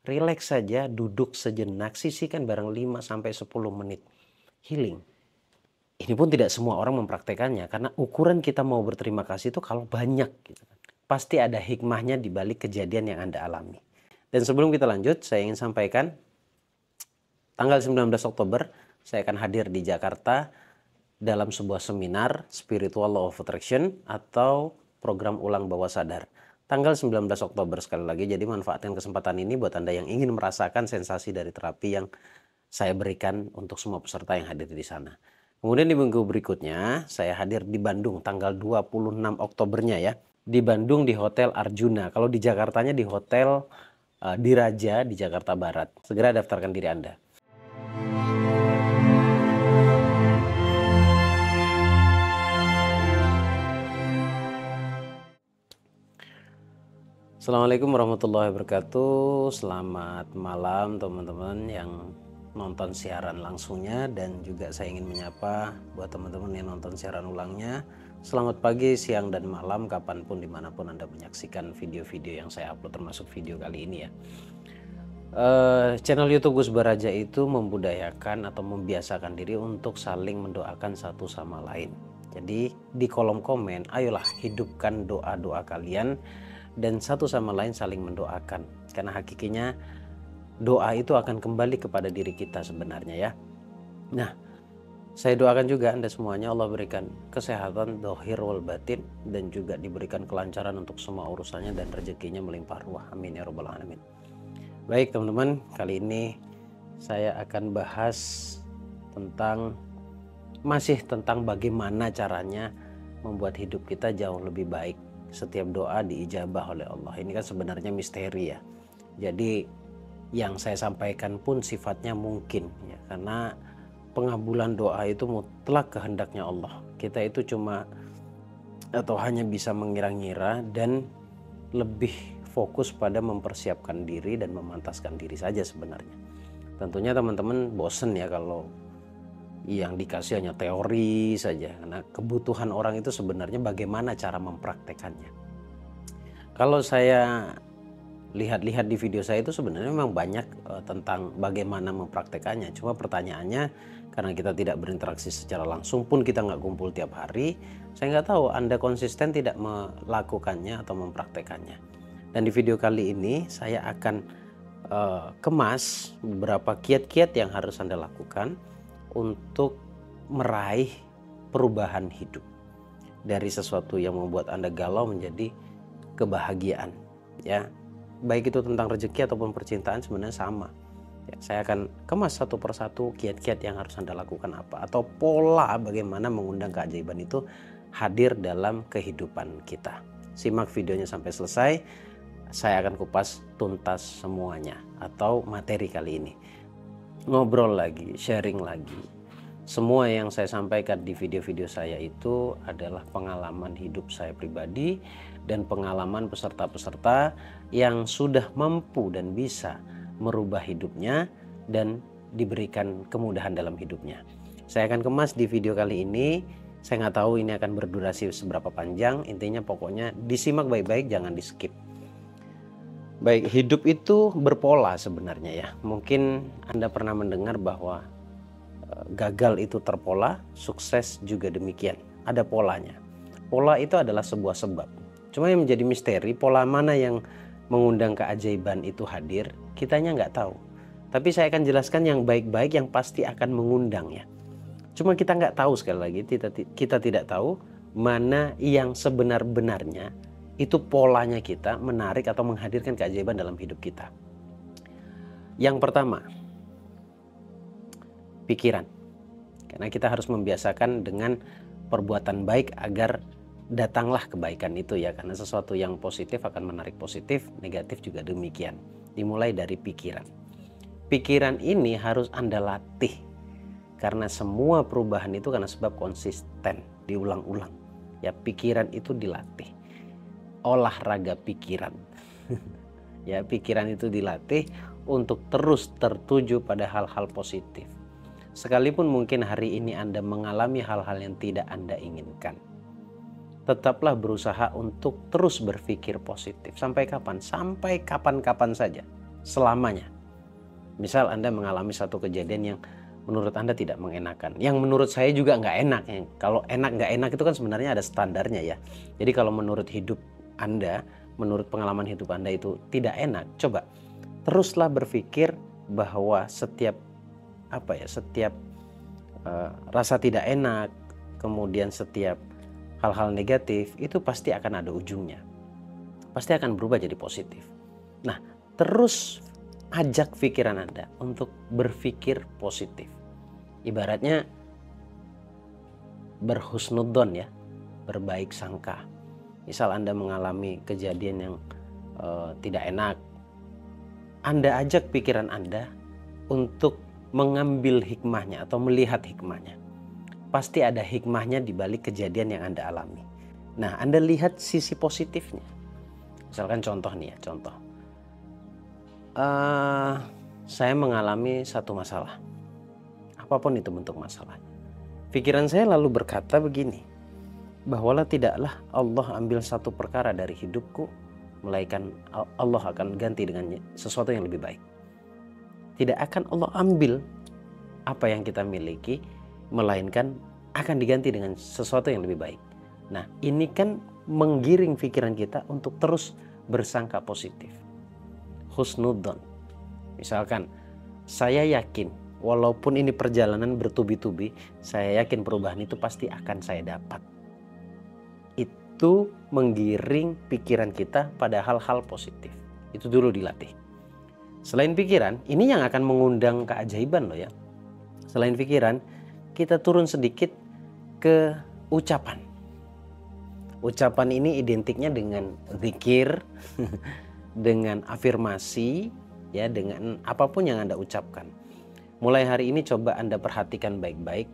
Rileks saja, duduk sejenak, sisihkan barang 5 sampai 10 menit. Healing. Ini pun tidak semua orang mempraktekannya karena ukuran kita mau berterima kasih itu kalau banyak gitu kan. Pasti ada hikmahnya di balik kejadian yang Anda alami. Dan sebelum kita lanjut, saya ingin sampaikan tanggal 19 Oktober saya akan hadir di Jakarta dalam sebuah seminar Spiritual Law of Attraction atau program ulang bawah sadar. Tanggal 19 Oktober sekali lagi, jadi manfaatkan kesempatan ini buat Anda yang ingin merasakan sensasi dari terapi yang saya berikan untuk semua peserta yang hadir di sana. Kemudian di minggu berikutnya saya hadir di Bandung tanggal 26 Oktobernya ya. Di Bandung di Hotel Arjuna. Kalau di Jakartanya di Hotel Diraja di Jakarta Barat. Segera daftarkan diri Anda. Assalamualaikum warahmatullahi wabarakatuh. Selamat malam teman-teman yang nonton siaran langsungnya, dan juga saya ingin menyapa buat teman-teman yang nonton siaran ulangnya. Selamat pagi, siang, dan malam kapanpun dimanapun Anda menyaksikan video-video yang saya upload, termasuk video kali ini ya. Channel YouTube Gus Baraja itu membudayakan atau membiasakan diri untuk saling mendoakan satu sama lain. Jadi di kolom komen, ayolah hidupkan doa-doa kalian dan satu sama lain saling mendoakan. Karena hakikinya doa itu akan kembali kepada diri kita sebenarnya ya. Nah, saya doakan juga Anda semuanya Allah berikan kesehatan dohir wal batin, dan juga diberikan kelancaran untuk semua urusannya dan rezekinya melimpah ruah. Amin ya robbal alamin. Baik teman-teman, kali ini saya akan bahas masih tentang bagaimana caranya membuat hidup kita jauh lebih baik. Setiap doa diijabah oleh Allah. Ini kan sebenarnya misteri ya. Jadi yang saya sampaikan pun sifatnya mungkin ya, karena pengabulan doa itu mutlak kehendaknya Allah. Kita itu cuma atau hanya bisa mengira-ngira dan lebih fokus pada mempersiapkan diri dan memantaskan diri saja sebenarnya. Tentunya teman-teman bosen ya kalau yang dikasih hanya teori saja, karena kebutuhan orang itu sebenarnya bagaimana cara mempraktekannya. Kalau saya lihat-lihat di video saya itu sebenarnya memang banyak tentang bagaimana mempraktekannya. Cuma pertanyaannya, karena kita tidak berinteraksi secara langsung pun, kita nggak kumpul tiap hari, saya nggak tahu Anda konsisten tidak melakukannya atau mempraktekannya. Dan di video kali ini saya akan kemas beberapa kiat-kiat yang harus Anda lakukan untuk meraih perubahan hidup dari sesuatu yang membuat Anda galau menjadi kebahagiaan ya. Baik itu tentang rezeki ataupun percintaan sebenarnya sama ya. Saya akan kemas satu persatu kiat-kiat yang harus Anda lakukan apa, atau pola bagaimana mengundang keajaiban itu hadir dalam kehidupan kita. Simak videonya sampai selesai. Saya akan kupas tuntas semuanya atau materi kali ini. Ngobrol lagi, sharing lagi. Semua yang saya sampaikan di video-video saya itu adalah pengalaman hidup saya pribadi dan pengalaman peserta-peserta yang sudah mampu dan bisa merubah hidupnya dan diberikan kemudahan dalam hidupnya. Saya akan kemas di video kali ini. Saya nggak tahu ini akan berdurasi seberapa panjang. Intinya pokoknya disimak baik-baik, jangan di skip. Baik, hidup itu berpola sebenarnya ya. Mungkin Anda pernah mendengar bahwa gagal itu terpola, sukses juga demikian. Ada polanya. Pola itu adalah sebuah sebab. Cuma yang menjadi misteri, pola mana yang mengundang keajaiban itu hadir, kitanya nggak tahu. Tapi saya akan jelaskan yang baik-baik yang pasti akan mengundang ya. Cuma kita nggak tahu, sekali lagi kita tidak tahu mana yang sebenar-benarnya itu polanya kita menarik atau menghadirkan keajaiban dalam hidup kita. Yang pertama, pikiran. Karena kita harus membiasakan dengan perbuatan baik agar datanglah kebaikan itu ya. Karena sesuatu yang positif akan menarik positif, negatif juga demikian. Dimulai dari pikiran. Pikiran ini harus Anda latih. Karena semua perubahan itu karena sebab konsisten, diulang-ulang. Ya, pikiran itu dilatih. Olahraga pikiran. Ya, pikiran itu dilatih untuk terus tertuju pada hal-hal positif. Sekalipun mungkin hari ini Anda mengalami hal-hal yang tidak Anda inginkan, tetaplah berusaha untuk terus berpikir positif. Sampai kapan? Sampai kapan-kapan saja. selamanya. Misal Anda mengalami satu kejadian yang menurut Anda tidak mengenakan, yang menurut saya juga nggak enak. Kalau enak nggak enak itu kan sebenarnya ada standarnya ya. Jadi kalau menurut hidup Anda, menurut pengalaman hidup Anda itu tidak enak, coba teruslah berpikir bahwa setiap rasa tidak enak, kemudian setiap hal-hal negatif itu pasti akan ada ujungnya. Pasti akan berubah jadi positif. Nah, terus ajak pikiran Anda untuk berpikir positif. Ibaratnya berhusnudzon ya, berbaik sangka. Misal Anda mengalami kejadian yang tidak enak, Anda ajak pikiran Anda untuk mengambil hikmahnya atau melihat hikmahnya. Pasti ada hikmahnya di balik kejadian yang Anda alami. Nah, Anda lihat sisi positifnya. Misalkan contoh nih ya, saya mengalami satu masalah, apapun itu bentuk masalah. Pikiran saya lalu berkata begini, bahwalah tidaklah Allah ambil satu perkara dari hidupku, melainkan Allah akan ganti dengan sesuatu yang lebih baik. Tidak akan Allah ambil apa yang kita miliki, melainkan akan diganti dengan sesuatu yang lebih baik. Nah, ini kan menggiring pikiran kita untuk terus bersangka positif. Husnudzon. Misalkan, saya yakin walaupun ini perjalanan bertubi-tubi, saya yakin perubahan itu pasti akan saya dapat. Itu menggiring pikiran kita pada hal-hal positif. Itu dulu dilatih. Selain pikiran, ini yang akan mengundang keajaiban loh ya. Selain pikiran, kita turun sedikit ke ucapan. Ucapan ini identiknya dengan zikir, dengan afirmasi, ya, dengan apapun yang Anda ucapkan. Mulai hari ini coba Anda perhatikan baik-baik.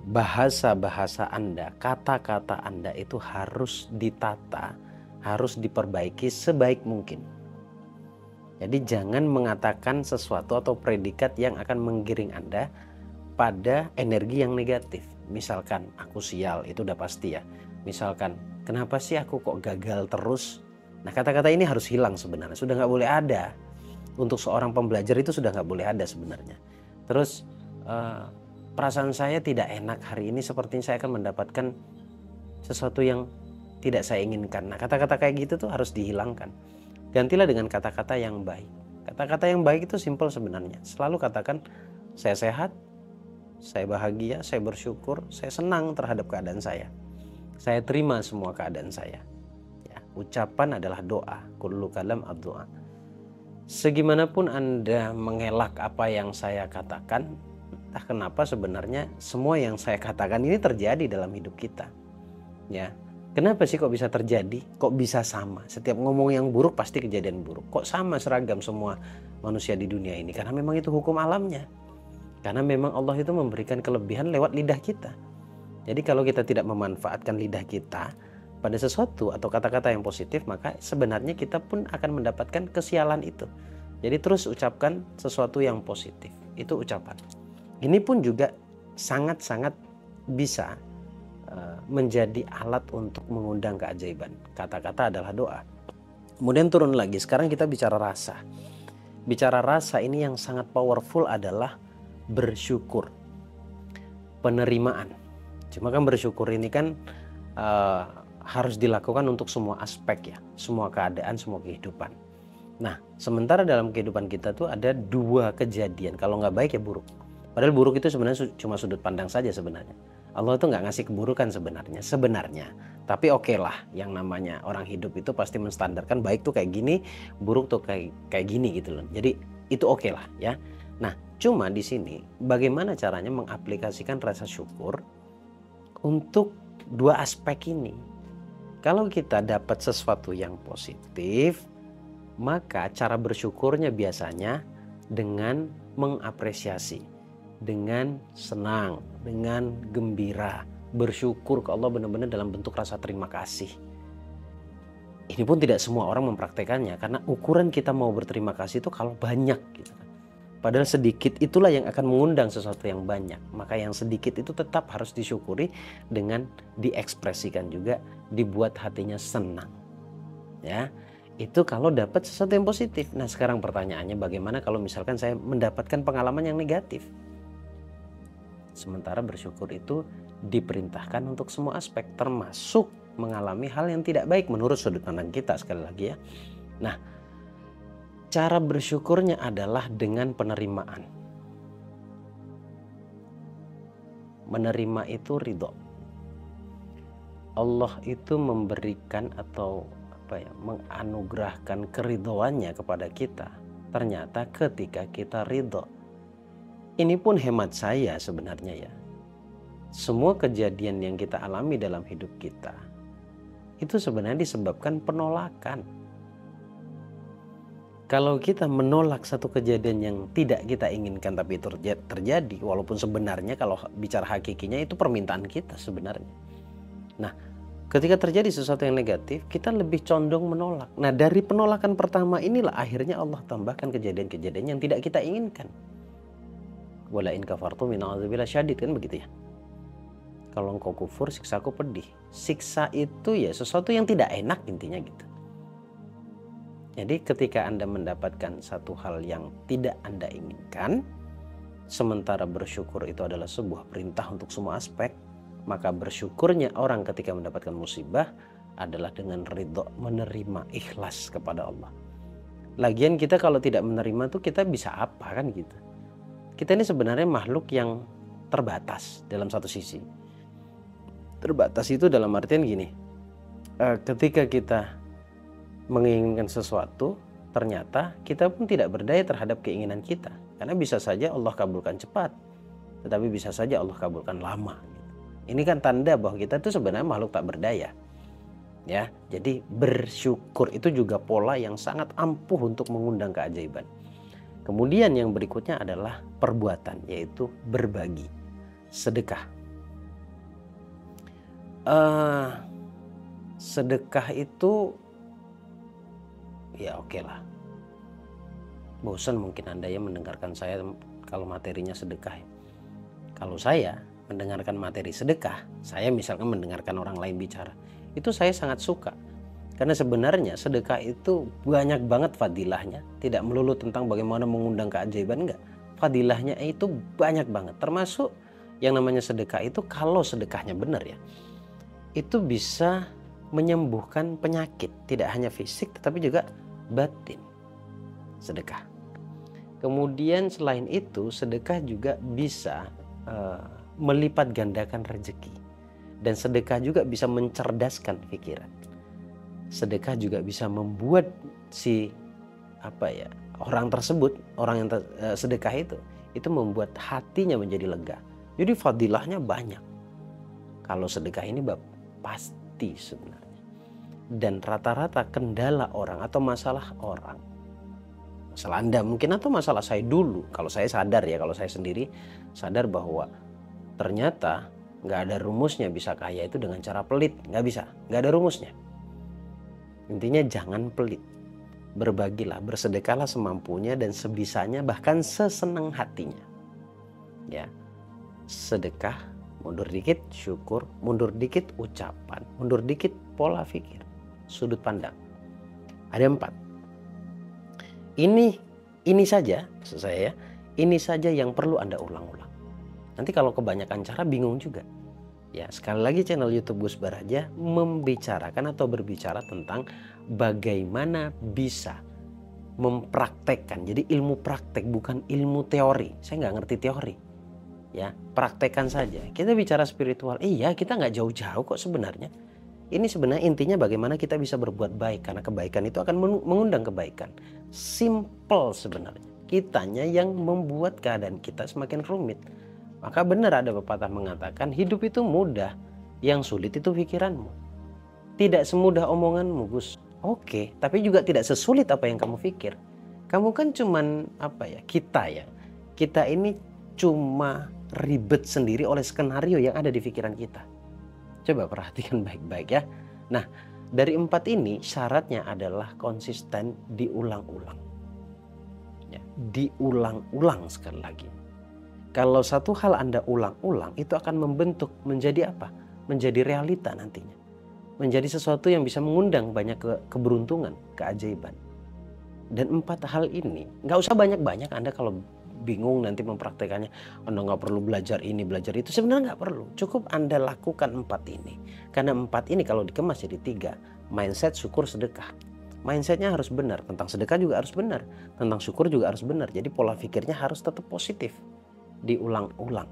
Bahasa-bahasa Anda, kata-kata Anda itu harus ditata, harus diperbaiki sebaik mungkin. Jadi jangan mengatakan sesuatu atau predikat yang akan menggiring Anda pada energi yang negatif. Misalkan, aku sial, itu udah pasti ya. Misalkan, kenapa sih aku kok gagal terus? Nah, kata-kata ini harus hilang sebenarnya, sudah nggak boleh ada. Untuk seorang pembelajar itu sudah nggak boleh ada sebenarnya. Terus perasaan saya tidak enak hari ini, sepertinya saya akan mendapatkan sesuatu yang tidak saya inginkan. Nah, kata-kata kayak gitu tuh harus dihilangkan. Gantilah dengan kata-kata yang baik. Kata-kata yang baik itu simpel sebenarnya. Selalu katakan, saya sehat, saya bahagia, saya bersyukur, saya senang terhadap keadaan saya. Saya terima semua keadaan saya. Ucapan adalah doa. Kullu kalam ad-doa. Segimanapun Anda mengelak apa yang saya katakan, entah kenapa sebenarnya semua yang saya katakan ini terjadi dalam hidup kita. Ya, kenapa sih kok bisa terjadi? Kok bisa sama? Setiap ngomong yang buruk pasti kejadian buruk. Kok sama seragam semua manusia di dunia ini? Karena memang itu hukum alamnya. Karena memang Allah itu memberikan kelebihan lewat lidah kita. Jadi kalau kita tidak memanfaatkan lidah kita pada sesuatu atau kata-kata yang positif, maka sebenarnya kita pun akan mendapatkan kesialan itu. Jadi terus ucapkan sesuatu yang positif. Itu ucapan. Ini pun juga sangat-sangat bisa menjadi alat untuk mengundang keajaiban. Kata-kata adalah doa. Kemudian turun lagi. Sekarang kita bicara rasa. Bicara rasa ini yang sangat powerful adalah bersyukur. Penerimaan. Cuma kan bersyukur ini kan harus dilakukan untuk semua aspek ya, semua keadaan, semua kehidupan. Nah, sementara dalam kehidupan kita tuh ada dua kejadian, kalau nggak baik ya buruk. Padahal buruk itu sebenarnya cuma sudut pandang saja sebenarnya. Allah tuh nggak ngasih keburukan sebenarnya. Tapi oke lah, yang namanya orang hidup itu pasti menstandarkan baik tuh kayak gini, buruk tuh kayak gini gitu loh. Jadi itu oke lah ya. Nah, cuma di sini bagaimana caranya mengaplikasikan rasa syukur untuk dua aspek ini. Kalau kita dapat sesuatu yang positif, maka cara bersyukurnya biasanya dengan mengapresiasi, dengan senang, dengan gembira, bersyukur ke Allah benar-benar dalam bentuk rasa terima kasih. Ini pun tidak semua orang mempraktekannya, karena ukuran kita mau berterima kasih itu kalau banyak gitu. Padahal sedikit itulah yang akan mengundang sesuatu yang banyak. Maka yang sedikit itu tetap harus disyukuri dengan diekspresikan juga, dibuat hatinya senang. Ya, Itu kalau dapat sesuatu yang positif. Nah, sekarang pertanyaannya bagaimana kalau misalkan saya mendapatkan pengalaman yang negatif? Sementara bersyukur itu diperintahkan untuk semua aspek, termasuk mengalami hal yang tidak baik menurut sudut pandang kita, sekali lagi ya. Nah, cara bersyukurnya adalah dengan penerimaan. Menerima itu ridho. Allah itu memberikan atau menganugerahkan keridhoannya kepada kita. Ternyata ketika kita ridho. Ini pun hemat saya sebenarnya ya. Semua kejadian yang kita alami dalam hidup kita itu sebenarnya disebabkan penolakan. Kalau kita menolak satu kejadian yang tidak kita inginkan tapi itu terjadi, walaupun sebenarnya kalau bicara hakikinya itu permintaan kita sebenarnya. Nah, ketika terjadi sesuatu yang negatif, kita lebih condong menolak. Nah, dari penolakan pertama inilah akhirnya Allah tambahkan kejadian-kejadian yang tidak kita inginkan. Wala in kafartum min adzabil syadid, kan begitu ya. Kalau engkau kufur, siksaku pedih. Siksa itu ya sesuatu yang tidak enak intinya gitu. Jadi ketika Anda mendapatkan satu hal yang tidak Anda inginkan, sementara bersyukur itu adalah sebuah perintah untuk semua aspek, maka bersyukurnya orang ketika mendapatkan musibah adalah dengan ridho, menerima, ikhlas kepada Allah. Lagian kita kalau tidak menerima tuh kita bisa apa kan gitu. Kita ini sebenarnya makhluk yang terbatas dalam satu sisi. Terbatas itu dalam artian gini, ketika kita menginginkan sesuatu, ternyata kita pun tidak berdaya terhadap keinginan kita. Karena bisa saja Allah kabulkan cepat, tetapi bisa saja Allah kabulkan lama. Ini kan tanda bahwa kita itu sebenarnya makhluk tak berdaya. Ya, jadi bersyukur itu juga pola yang sangat ampuh untuk mengundang keajaiban. Kemudian yang berikutnya adalah perbuatan, yaitu berbagi, sedekah. Sedekah itu ya oke lah. Bosan mungkin Anda ya mendengarkan saya kalau materinya sedekah. Kalau saya mendengarkan materi sedekah, saya misalkan mendengarkan orang lain bicara, itu saya sangat suka. Karena sebenarnya sedekah itu banyak banget fadilahnya. Tidak melulu tentang bagaimana mengundang keajaiban, enggak. Fadilahnya itu banyak banget. Termasuk yang namanya sedekah itu kalau sedekahnya benar ya. Itu bisa menyembuhkan penyakit. Tidak hanya fisik tetapi juga batin. Sedekah. Kemudian selain itu sedekah juga bisa melipat gandakan rezeki. Dan sedekah juga bisa mencerdaskan pikiran. Sedekah juga bisa membuat si orang tersebut, orang yang sedekah itu membuat hatinya menjadi lega. Jadi fadilahnya banyak. Kalau sedekah ini pasti sebenarnya. Dan rata-rata kendala orang atau masalah orang, masalah Anda mungkin atau masalah saya dulu, kalau saya sadar ya, kalau saya sendiri sadar bahwa ternyata nggak ada rumusnya bisa kaya itu dengan cara pelit, nggak bisa, nggak ada rumusnya. Intinya jangan pelit, berbagilah, bersedekahlah semampunya dan sebisanya, bahkan sesenang hatinya. Ya, sedekah, mundur dikit syukur, mundur dikit ucapan, mundur dikit pola pikir, sudut pandang. Ada 4. Ini saja, maksud saya ya, ini saja yang perlu Anda ulang-ulang. Nanti kalau kebanyakan cara bingung juga. Ya, sekali lagi channel YouTube Gus Baraja membicarakan atau berbicara tentang bagaimana bisa mempraktekkan. Jadi ilmu praktek bukan ilmu teori. Saya nggak ngerti teori. Ya, praktekkan saja. Kita bicara spiritual. Iya, kita nggak jauh-jauh kok sebenarnya. Ini sebenarnya intinya bagaimana kita bisa berbuat baik. Karena kebaikan itu akan mengundang kebaikan. Simple sebenarnya. Kitanya yang membuat keadaan kita semakin rumit. Maka benar ada pepatah mengatakan hidup itu mudah, yang sulit itu pikiranmu. Tidak semudah omonganmu, Gus. Oke, tapi juga tidak sesulit apa yang kamu pikir. Kamu kan cuman kita ini cuma ribet sendiri oleh skenario yang ada di pikiran kita. Coba perhatikan baik-baik ya. Nah, dari 4 ini syaratnya adalah konsisten, diulang-ulang. Ya, diulang-ulang sekali lagi. Kalau satu hal Anda ulang-ulang, itu akan membentuk menjadi apa? Menjadi realita nantinya. menjadi sesuatu yang bisa mengundang banyak keberuntungan, keajaiban. Dan 4 hal ini nggak usah banyak-banyak. Anda kalau bingung nanti mempraktekannya, Anda nggak perlu belajar ini, belajar itu. Sebenarnya nggak perlu. Cukup Anda lakukan 4 ini. Karena 4 ini kalau dikemas jadi 3. Mindset, syukur, sedekah. Mindsetnya harus benar. Tentang sedekah juga harus benar. Tentang syukur juga harus benar. Jadi pola pikirnya harus tetap positif. Diulang-ulang.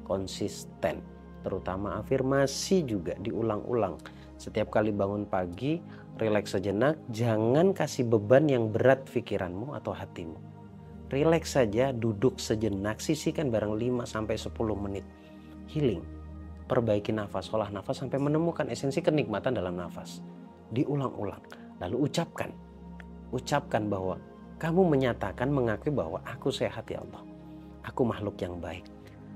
Konsisten. Terutama afirmasi juga diulang-ulang. Setiap kali bangun pagi, rileks sejenak. Jangan kasih beban yang berat pikiranmu atau hatimu. Rileks saja, duduk sejenak, sisihkan barang 5-10 menit. Healing. Perbaiki nafas, olah nafas sampai menemukan esensi kenikmatan dalam nafas. Diulang-ulang. Lalu ucapkan bahwa kamu menyatakan, mengakui bahwa aku sehat ya Allah. Aku makhluk yang baik.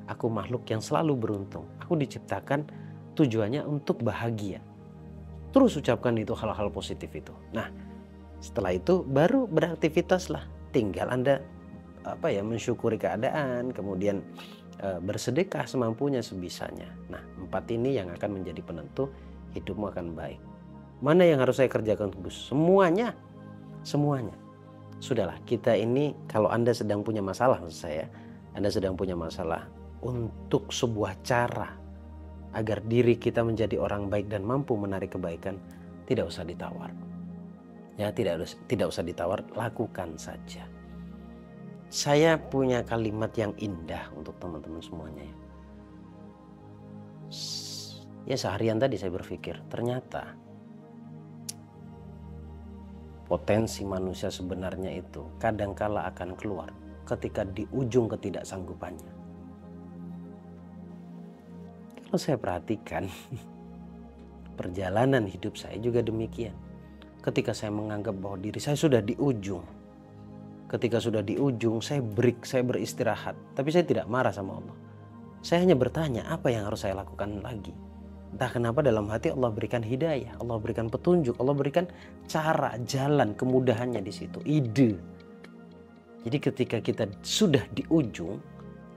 Aku makhluk yang selalu beruntung. Aku diciptakan tujuannya untuk bahagia. Terus ucapkan itu, hal-hal positif itu. Nah, setelah itu baru beraktivitaslah. Tinggal Anda mensyukuri keadaan, kemudian bersedekah semampunya, sebisanya. Nah, 4 ini yang akan menjadi penentu hidupmu akan baik. Mana yang harus saya kerjakan, Gus? Semuanya. Sudahlah, kita ini kalau Anda sedang punya masalah, maksud saya, Anda sedang punya masalah, untuk sebuah cara agar diri kita menjadi orang baik dan mampu menarik kebaikan, tidak usah ditawar. Ya, tidak usah ditawar, lakukan saja. Saya punya kalimat yang indah untuk teman-teman semuanya ya. Ya, seharian tadi saya berpikir, ternyata potensi manusia sebenarnya itu kadangkala akan keluar ketika di ujung ketidaksanggupannya. Kalau saya perhatikan, perjalanan hidup saya juga demikian. Ketika saya menganggap bahwa diri saya sudah di ujung. Ketika sudah di ujung, saya break, saya beristirahat. Tapi saya tidak marah sama Allah. Saya hanya bertanya, apa yang harus saya lakukan lagi? Entah kenapa dalam hati Allah berikan hidayah, Allah berikan petunjuk, Allah berikan cara, jalan, kemudahannya di situ, ide. Jadi ketika kita sudah di ujung,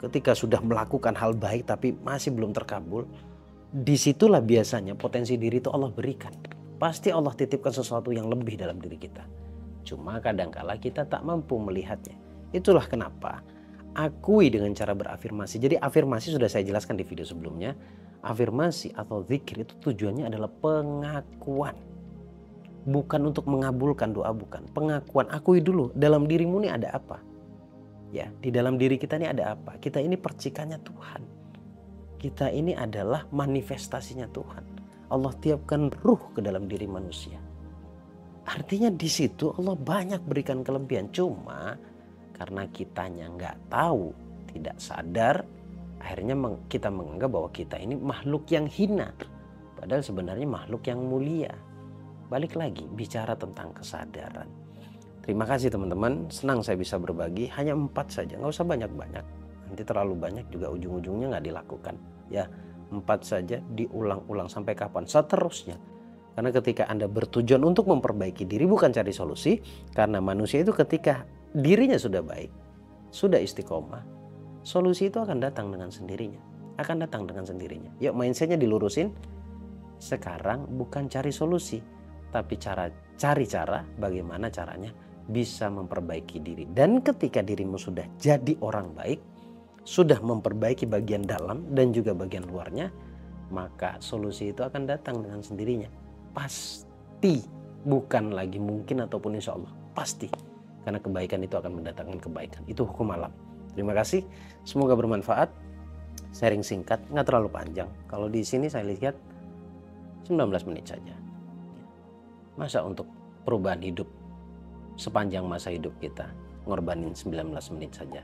ketika sudah melakukan hal baik tapi masih belum terkabul, disitulah biasanya potensi diri itu Allah berikan. Pasti Allah titipkan sesuatu yang lebih dalam diri kita. Cuma kadangkala kita tak mampu melihatnya. Itulah kenapa akui dengan cara berafirmasi. Jadi afirmasi sudah saya jelaskan di video sebelumnya. Afirmasi atau zikir itu tujuannya adalah pengakuan. Bukan untuk mengabulkan doa, bukan. Pengakuan, akui dulu dalam dirimu ini ada apa. Ya, di dalam diri kita ini ada apa? Kita ini percikannya Tuhan. Kita ini adalah manifestasinya Tuhan. Allah tiapkan ruh ke dalam diri manusia. Artinya di situ Allah banyak berikan kelebihan. Cuma karena kitanya nggak tahu, tidak sadar, akhirnya kita menganggap bahwa kita ini makhluk yang hina. Padahal sebenarnya makhluk yang mulia. Balik lagi bicara tentang kesadaran. Terima kasih teman-teman, senang saya bisa berbagi, hanya 4 saja, nggak usah banyak-banyak. Nanti terlalu banyak juga ujung-ujungnya nggak dilakukan. Ya, 4 saja, diulang-ulang sampai kapan? Seterusnya. Karena ketika Anda bertujuan untuk memperbaiki diri, bukan cari solusi. Karena manusia itu ketika dirinya sudah baik, sudah istiqomah, solusi itu akan datang dengan sendirinya. Yuk, mindsetnya dilurusin. Sekarang bukan cari solusi, tapi cari cara bagaimana caranya bisa memperbaiki diri. Dan ketika dirimu sudah jadi orang baik, sudah memperbaiki bagian dalam dan juga bagian luarnya, maka solusi itu akan datang dengan sendirinya. Pasti, bukan lagi mungkin ataupun insya Allah, pasti. Karena kebaikan itu akan mendatangkan kebaikan. Itu hukum alam. Terima kasih, semoga bermanfaat. Sharing singkat, nggak terlalu panjang. Kalau di sini saya lihat 19 menit saja. Masa untuk perubahan hidup sepanjang masa hidup kita ngorbanin 19 menit saja?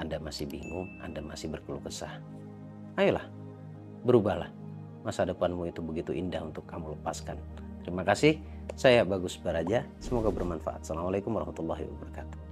Anda masih bingung, Anda masih berkeluh kesah. Ayolah, berubahlah. Masa depanmu itu begitu indah untuk kamu lepaskan. Terima kasih, saya Bagus Baraja. Semoga bermanfaat. Assalamualaikum warahmatullahi wabarakatuh.